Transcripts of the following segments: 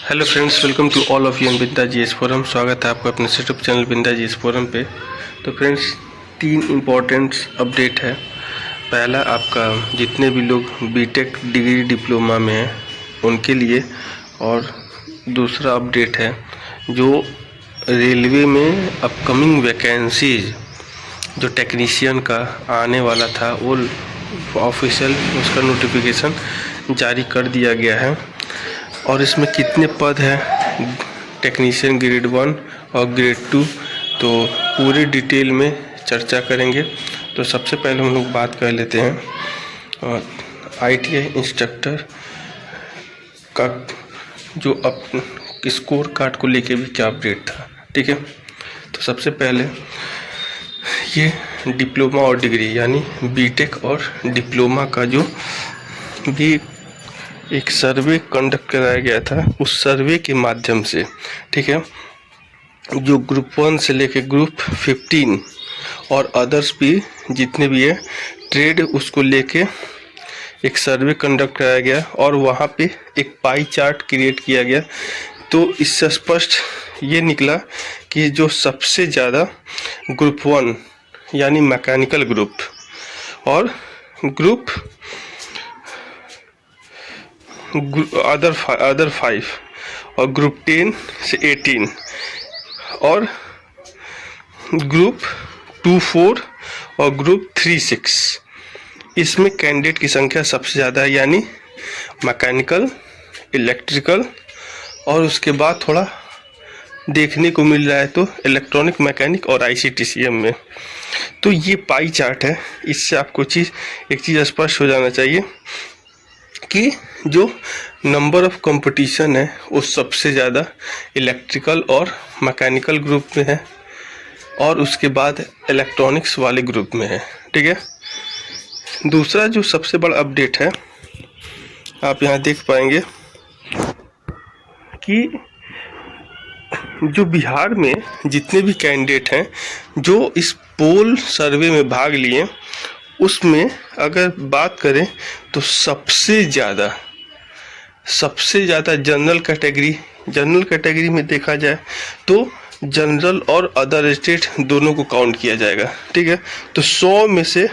Hello friends, welcome to all of you in Binda GS forum. स्वागत है आपका अपने YouTube channel Binda GS forum पे। तो फ्रेंड्स, 3 इम्पॉर्टेंट अपडेट है। पहला, आपका जितने भी लोग बीटेक डिग्री डिप्लोमा में हैं उनके लिए, और दूसरा अपडेट है जो रेलवे में अपकमिंग वैकेंसीज जो टेक्नीशियन का आने वाला था वो ऑफिशियल उसका नोटिफिकेशन जारी कर दिया गया है। और इसमें कितने पद हैं टेक्नीशियन ग्रेड 1 और ग्रेड 2, तो पूरी डिटेल में चर्चा करेंगे। तो सबसे पहले हम लोग बात कर लेते हैं आईटीआई इंस्ट्रक्टर का जो स्कोर कार्ड को लेके भी क्या अपडेट था। ठीक है, तो सबसे पहले ये डिप्लोमा और डिग्री यानी बीटेक और डिप्लोमा का जो भी एक सर्वे कंडक्ट कराया गया था, उस सर्वे के माध्यम से, ठीक है, जो ग्रुप 1 से लेके ग्रुप 15 और अदर्स भी जितने भी है ट्रेड, उसको लेके एक सर्वे कंडक्ट कराया गया और वहाँ पे एक पाई चार्ट क्रिएट किया गया। तो इससे स्पष्ट ये निकला कि जो सबसे ज़्यादा ग्रुप 1 यानी मैकेनिकल ग्रुप और ग्रुप अदर 5 और ग्रुप 10 से 18 और ग्रुप 2-4 और ग्रुप 3-6, इसमें कैंडिडेट की संख्या सबसे ज़्यादा है, यानी मैकेनिकल, इलेक्ट्रिकल और उसके बाद थोड़ा देखने को मिल रहा है तो इलेक्ट्रॉनिक मैकेनिक और आईसीटीसीएम में। तो ये पाई चार्ट है, इससे आपको एक चीज़ स्पष्ट हो जाना चाहिए कि जो नंबर ऑफ कंपटीशन है वो सबसे ज़्यादा इलेक्ट्रिकल और मैकेनिकल ग्रुप में है और उसके बाद इलेक्ट्रॉनिक्स वाले ग्रुप में है। ठीक है, दूसरा जो सबसे बड़ा अपडेट है, आप यहाँ देख पाएंगे कि जो बिहार में जितने भी कैंडिडेट हैं जो इस पोल सर्वे में भाग लिए, उसमें अगर बात करें तो सबसे ज़्यादा जनरल कैटेगरी में देखा जाए तो जनरल और अदर स्टेट दोनों को काउंट किया जाएगा। ठीक है, तो 100 में से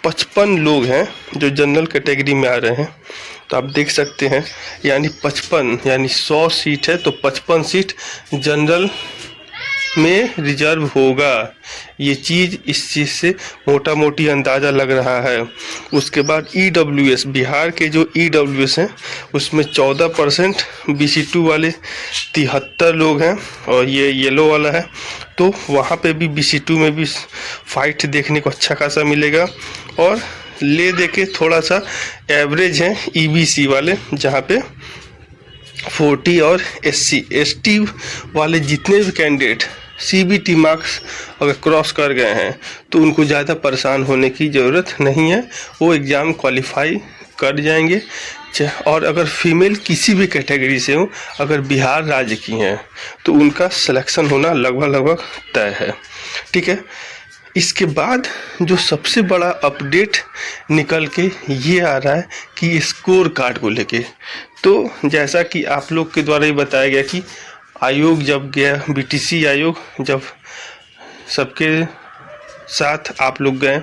55 लोग हैं जो जनरल कैटेगरी में आ रहे हैं। तो आप देख सकते हैं, यानी 55 यानी 100 सीट है तो 55 सीट जनरल में रिजर्व होगा। ये चीज़ इस चीज़ से मोटा मोटी अंदाज़ा लग रहा है। उसके बाद ईडब्ल्यूएस, बिहार के जो ईडब्ल्यूएस हैं उसमें 14% BC2 वाले 73 लोग हैं और ये येलो वाला है, तो वहाँ पे भी BC2 में भी फाइट देखने को अच्छा खासा मिलेगा। और ले देके थोड़ा सा एवरेज हैं EBC वाले, जहाँ पे 40 और SC ST वाले जितने भी कैंडिडेट CBT मार्क्स अगर क्रॉस कर गए हैं तो उनको ज़्यादा परेशान होने की ज़रूरत नहीं है, वो एग्ज़ाम क्वालिफाई कर जाएंगे। और अगर फीमेल किसी भी कैटेगरी से हो, अगर बिहार राज्य की हैं तो उनका सिलेक्शन होना लगभग तय है। ठीक है, इसके बाद जो सबसे बड़ा अपडेट निकल के ये आ रहा है कि स्कोर कार्ड को लेके, तो जैसा कि आप लोग के द्वारा ही बताया गया कि आयोग जब गया, BTC आयोग जब सबके साथ आप लोग गए,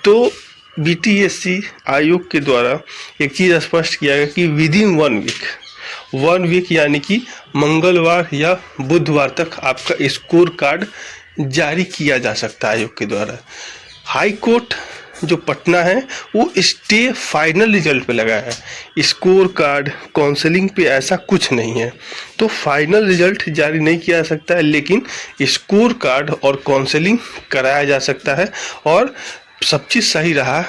तो BTSC आयोग के द्वारा एक चीज़ स्पष्ट किया गया कि विदिन 1 वीक यानी कि मंगलवार या बुधवार तक आपका स्कोर कार्ड जारी किया जा सकता है आयोग के द्वारा। हाई कोर्ट जो पटना है वो स्टे फाइनल रिजल्ट पे लगा है, स्कोर कार्ड काउंसलिंग पे ऐसा कुछ नहीं है। तो फाइनल रिजल्ट जारी नहीं किया जा सकता है, लेकिन स्कोर कार्ड और काउंसलिंग कराया जा सकता है। और सब चीज़ सही रहा,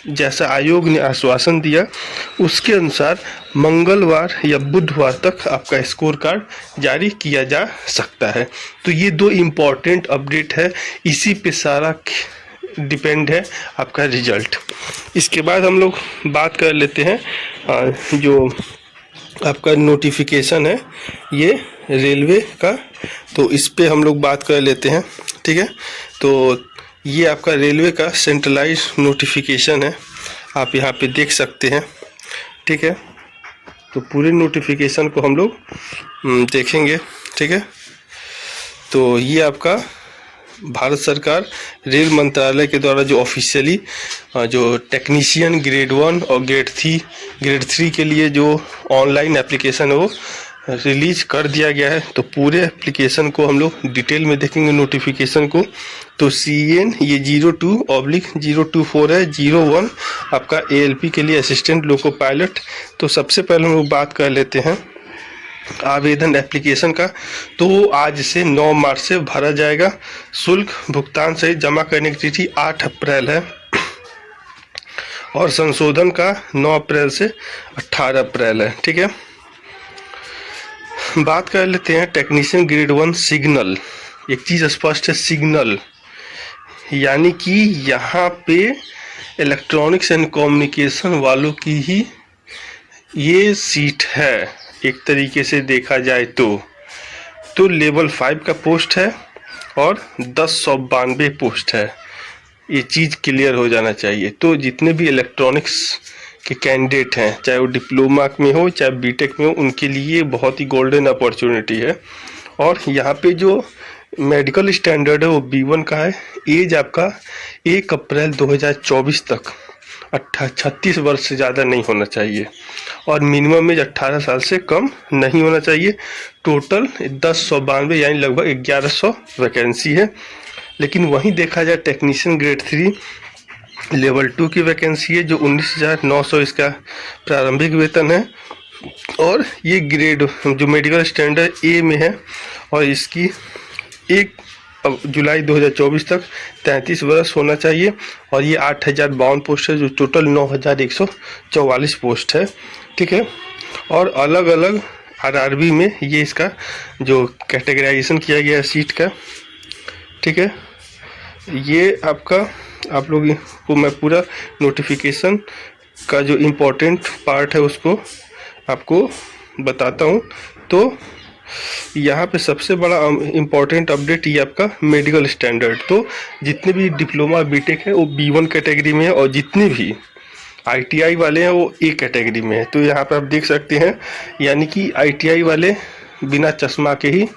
जैसा आयोग ने आश्वासन दिया उसके अनुसार मंगलवार या बुधवार तक आपका स्कोर कार्ड जारी किया जा सकता है। तो ये 2 इम्पॉर्टेंट अपडेट है, इसी पे सारा डिपेंड है आपका रिजल्ट। इसके बाद हम लोग बात कर लेते हैं जो आपका नोटिफिकेशन है ये रेलवे का, तो इस पे हम लोग बात कर लेते हैं। ठीक है, तो ये आपका रेलवे का सेंट्रलाइज नोटिफिकेशन है, आप यहाँ पे देख सकते हैं। ठीक है, तो पूरे नोटिफिकेशन को हम लोग देखेंगे, ठीक है। तो ये आपका भारत सरकार रेल मंत्रालय के द्वारा जो ऑफिशियली जो टेक्नीशियन ग्रेड 1 और ग्रेड 3 के लिए जो ऑनलाइन एप्लीकेशन है वो रिलीज कर दिया गया है। तो पूरे एप्लीकेशन को हम लोग डिटेल में देखेंगे नोटिफिकेशन को। तो CN ये 02/024 है, 01 आपका ALP के लिए असिस्टेंट लोको पायलट। तो सबसे पहले हम लोग बात कर लेते हैं आवेदन एप्लीकेशन का। तो आज से 9 मार्च से भरा जाएगा। शुल्क भुगतान सहित जमा करने की तिथि 8 अप्रैल है और संशोधन का 9 अप्रैल से 18 अप्रैल है, ठीक है। बात कर लेते हैं टेक्नीशियन ग्रेड 1 सिग्नल। एक चीज़ स्पष्ट है, सिग्नल यानी कि यहाँ पे इलेक्ट्रॉनिक्स एंड कम्युनिकेशन वालों की ही ये सीट है एक तरीके से देखा जाए तो लेवल 5 का पोस्ट है और 1092 पोस्ट है। ये चीज़ क्लियर हो जाना चाहिए। तो जितने भी इलेक्ट्रॉनिक्स के कैंडिडेट हैं, चाहे वो डिप्लोमा में हो चाहे बीटेक में हो, उनके लिए बहुत ही गोल्डन अपॉर्चुनिटी है। और यहाँ पे जो मेडिकल स्टैंडर्ड है वो B1 का है। एज आपका 1 अप्रैल 2024 तक 36 वर्ष से ज़्यादा नहीं होना चाहिए और मिनिमम एज 18 साल से कम नहीं होना चाहिए। टोटल 1092 यानी लगभग 1100 वैकेंसी है। लेकिन वहीं देखा जाए टेक्नीशियन ग्रेड 3 लेवल 2 की वैकेंसी है जो 19,900 इसका प्रारंभिक वेतन है। और ये ग्रेड जो मेडिकल स्टैंडर्ड A में है और इसकी 1 जुलाई 2024 तक 33 वर्ष होना चाहिए। और ये 8,052 पोस्ट है जो टोटल 9,144 पोस्ट है, ठीक है। और अलग अलग RRB में ये इसका जो कैटेगराइजेशन किया गया है सीट का, ठीक है। ये आपका आप लोग को मैं पूरा नोटिफिकेशन का जो इम्पोर्टेंट पार्ट है उसको आपको बताता हूँ। तो यहाँ पे सबसे बड़ा इम्पोर्टेंट अपडेट ये आपका मेडिकल स्टैंडर्ड। तो जितने भी डिप्लोमा बीटेक है वो B1 कैटेगरी में है और जितने भी ITI वाले हैं वो A कैटेगरी में है। तो यहाँ पे आप देख सकते हैं यानी कि ITI वाले बिना चश्मा के ही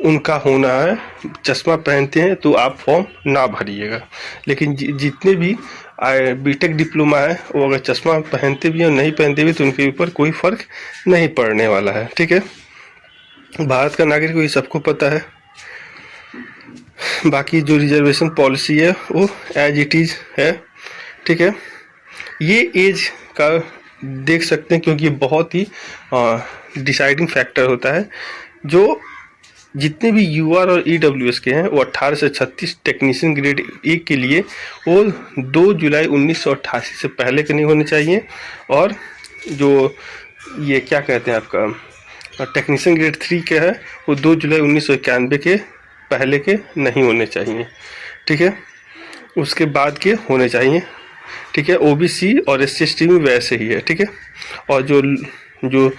उनका होना है। चश्मा पहनते हैं तो आप फॉर्म ना भरिएगा। लेकिन जितने भी बीटेक डिप्लोमा है वो अगर चश्मा पहनते भी और नहीं पहनते भी तो उनके ऊपर कोई फ़र्क नहीं पड़ने वाला है, ठीक है। भारत का नागरिक को ये सबको पता है। बाकी जो रिजर्वेशन पॉलिसी है वो एज इट इज़ है, ठीक है। ये एज का देख सकते हैं क्योंकि बहुत ही डिसाइडिंग फैक्टर होता है। जो जितने भी UR और EWS के हैं वो 18 से 36 टेक्नीशियन ग्रेड 1 के लिए वो 2 जुलाई 1988 से पहले के नहीं होने चाहिए। और जो ये क्या कहते हैं आपका टेक्नीशियन ग्रेड 3 के है वो 2 जुलाई 1991 के पहले के नहीं होने चाहिए, ठीक है। उसके बाद के होने चाहिए, ठीक है। OBC और SC/ST में वैसे ही है, ठीक है। और जो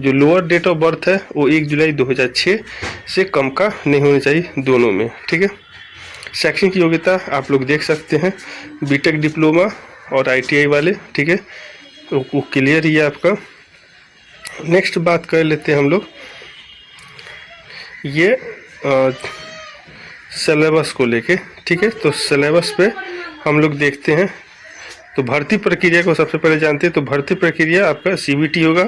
लोअर डेट ऑफ बर्थ है वो 1 जुलाई 2006 से कम का नहीं होना चाहिए दोनों में, ठीक है। शैक्षणिक योग्यता आप लोग देख सकते हैं बीटेक डिप्लोमा और ITI वाले, ठीक है। तो वो क्लियर ही है आपका। नेक्स्ट बात कर लेते हैं हम लोग ये सिलेबस को लेके, ठीक है। तो सिलेबस पे हम लोग देखते हैं। तो भर्ती प्रक्रिया को सबसे पहले जानते हैं। तो भर्ती प्रक्रिया आपका CBT होगा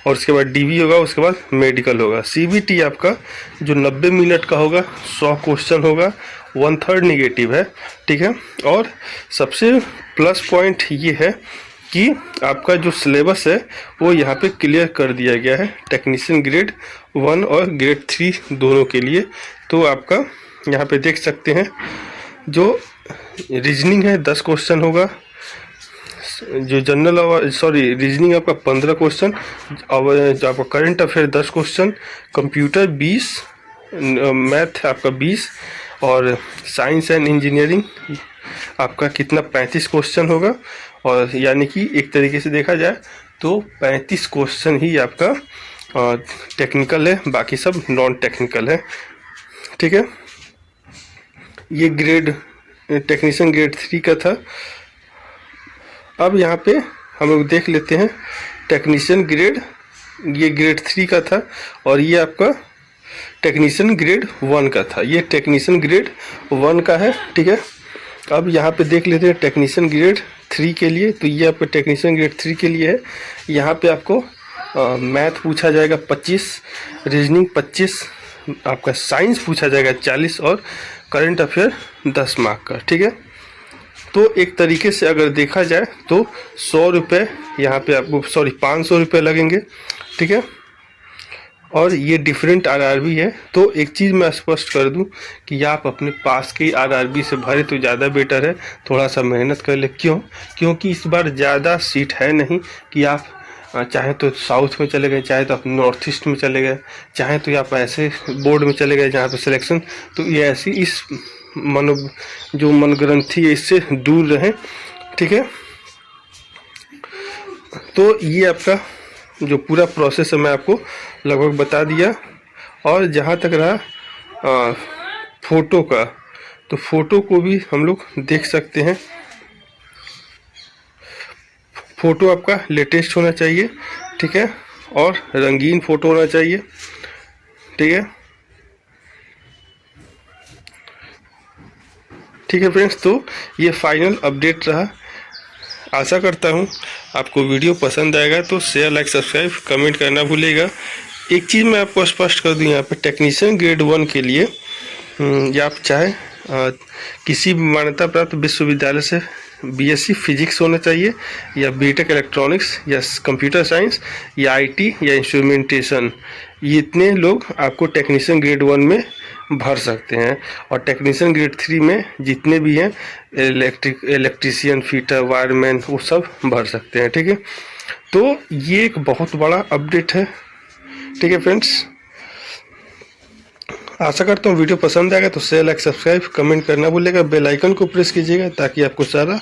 और उसके बाद DV होगा, उसके बाद मेडिकल होगा। CBT आपका जो 90 मिनट का होगा, 100 क्वेश्चन होगा, 1/3 नेगेटिव है, ठीक है। और सबसे प्लस पॉइंट ये है कि आपका जो सिलेबस है वो यहाँ पे क्लियर कर दिया गया है टेक्नीशियन ग्रेड 1 और ग्रेड 3 दोनों के लिए। तो आपका यहाँ पे देख सकते हैं जो रीजनिंग है 10 क्वेश्चन होगा, जो जनरल रीजनिंग आपका 15 क्वेश्चन, और जो आपका current affair 10 question, computer 20, math आपका 20 और साइंस एंड इंजीनियरिंग आपका कितना 35 क्वेश्चन होगा। और यानी कि एक तरीके से देखा जाए तो 35 क्वेश्चन ही आपका टेक्निकल है, बाकी सब नॉन टेक्निकल है, ठीक है। ये टेक्नीशियन ग्रेड 3 का था। अब यहाँ पे हम लोग देख लेते हैं टेक्नीशियन ग्रेड, ये ग्रेड 3 का था और ये आपका टेक्नीशियन ग्रेड 1 का था। ये टेक्नीशियन ग्रेड 1 का है, ठीक है। अब यहाँ पे देख लेते हैं टेक्नीशियन ग्रेड 3 के लिए। तो ये आपका टेक्नीशियन ग्रेड 3 के लिए है। यहाँ पे आपको मैथ पूछा जाएगा 25, रीजनिंग 25, आपका साइंस पूछा जाएगा 40 और करंट अफेयर 10 मार्क का, ठीक है। तो एक तरीके से अगर देखा जाए तो 100 रुपये यहाँ पे आपको 500 रुपये लगेंगे, ठीक है। और ये डिफरेंट आरआरबी है। तो एक चीज़ मैं स्पष्ट कर दूं कि आप अपने पास के आरआरबी से भरे तो ज़्यादा बेटर है, थोड़ा सा मेहनत कर ले। क्योंकि इस बार ज़्यादा सीट है नहीं कि आप चाहे तो साउथ में चले गए, चाहे तो आप नॉर्थ ईस्ट में चले गए, चाहे तो आप ऐसे बोर्ड में चले गए जहाँ पे सिलेक्शन, तो ये ऐसी इस जो मनग्रंथी है इससे दूर रहें, ठीक है। तो ये आपका जो पूरा प्रोसेस है मैं आपको लगभग बता दिया। और जहाँ तक रहा फ़ोटो का, तो फ़ोटो को भी हम लोग देख सकते हैं। फ़ोटो आपका लेटेस्ट होना चाहिए, ठीक है, और रंगीन फ़ोटो होना चाहिए, ठीक है। ठीक है फ्रेंड्स, तो ये फाइनल अपडेट रहा। आशा करता हूँ आपको वीडियो पसंद आएगा। तो शेयर, लाइक, सब्सक्राइब, कमेंट करना भूलिएगा। एक चीज़ मैं आपको स्पष्ट कर दूँ, यहाँ पे टेक्नीशियन ग्रेड 1 के लिए या आप चाहे किसी भी मान्यता प्राप्त विश्वविद्यालय से बीएससी फिजिक्स होना चाहिए, या बीटेक इलेक्ट्रॉनिक्स, या कंप्यूटर साइंस, या आईटी, या इंस्ट्रूमेंटेशन, ये इतने लोग आपको टेक्नीशियन ग्रेड 1 में भर सकते हैं। और टेक्नीशियन ग्रेड 3 में जितने भी हैं इलेक्ट्रीशियन, फिटर, वायरमैन, वो सब भर सकते हैं, ठीक है। तो ये एक बहुत बड़ा अपडेट है, ठीक है फ्रेंड्स। आशा करता हूँ वीडियो पसंद आएगा तो शेयर, लाइक, सब्सक्राइब, कमेंट करना भूलिएगा। बेल आइकन को प्रेस कीजिएगा ताकि आपको सारा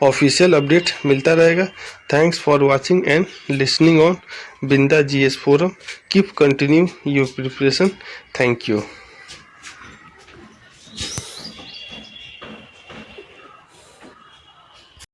ऑफिशियल अपडेट मिलता रहेगा। Thanks for watching and listening on Binda GS forum. Keep continue your preparation. Thank you.